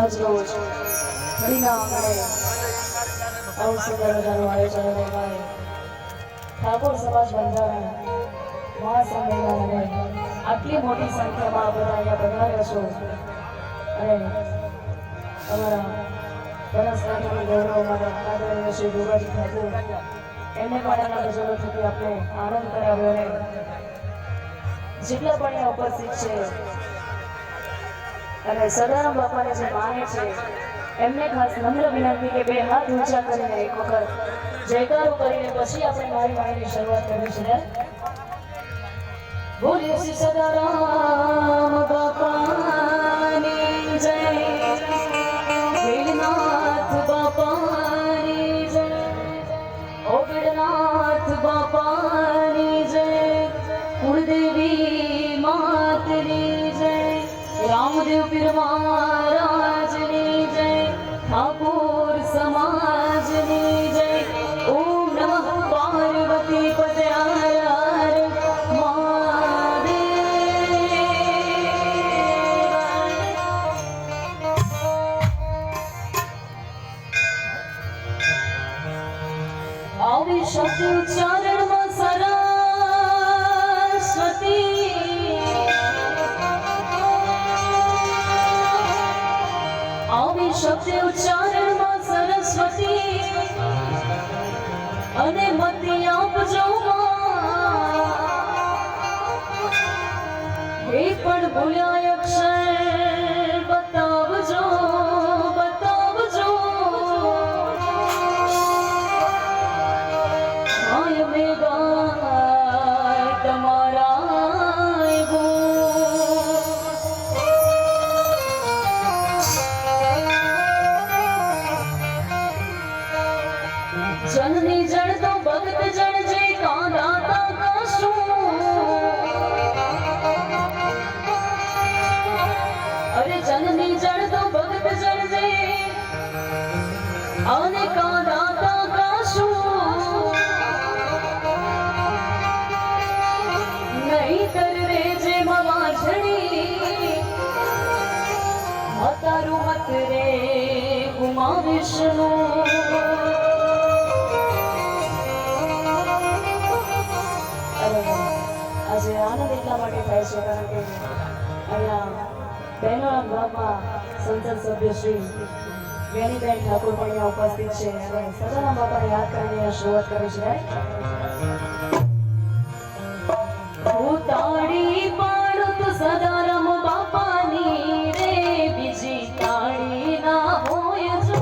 આજ રોજ હરિના આંગણે આવું સુંદર મજાનું આયોજન અને ઠાકોર સમાજ બંધારણ મહાસંમેલન અને આટલી મોટી સંખ્યામાં બધા અહીંયા પધાર્યા છો અને અમારા બનાસકાંઠાનું ગૌરવ અમારા આદરણીય શ્રી ગોગાજી ઠાકોર એમને પણ એના ભજનો થકી આપણે આનંદ કરાવ્યો અને જેટલા પણ અહીંયા ઉપસ્થિત છે અને સદારામ બાપાને જે માને છે એમને ખાસ નમ્ર વિનંતી કે બે હાથ ઊંચા કરીને એક વખત જયકારો કરીને પછી આપણે મારી વાણીની શરૂઆત કરવી છે. બોલીએ શ્રી સદારામ બાપાની જય, વેલનાથ બાપાની જય, ઓગણનાથ બાપાની જય, કુળદેવી માતની જય, રામદેવ પીર મહારાજની જય, ઠાકોર સમાજની જય. ઓમ નમઃ પાર્વતી પતે હર હર મહાદેવ. આવી શબ્દ ઉચ્ચારણમાં સરસ્વતી આવી શબ્દ ઉચ્ચારણમાં સરસ્વતી અને મતિ આપજો એ પણ ભૂલ્યા અક્ષર બતાવજો બતાવજો. માય મેઘા તમારા જનની જણ તો ભગત જણ જય કાંદાતા કાશું. અરે જનની જણ તો ભગત જણ જય અને કાંદાતા કાશું. નહીં કરવે જે મવાજણી તારું મત રે ગુમાવીશનું. આજે આનંદ એટલા માટે થાય છે કારણ કે અહીંયા બહેનોના બ્લોકમાં સંસદ સભ્ય શ્રી વેણીબેન ઠાકોર પણ અહીંયા ઉપસ્થિત છે અને સદારામ બાપાને યાદ કરીને શરૂઆત કરી છે. હું તાળી પાડું તો સદારામ બાપાની રે, બીજી તાળી ના હોય જો.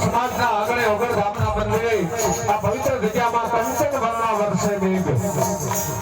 સમાજના આગળ વગર ગામના મંદિરે આ પવિત્ર જગ્યામાં કંચન વર્ણના વર્ષે મેઘ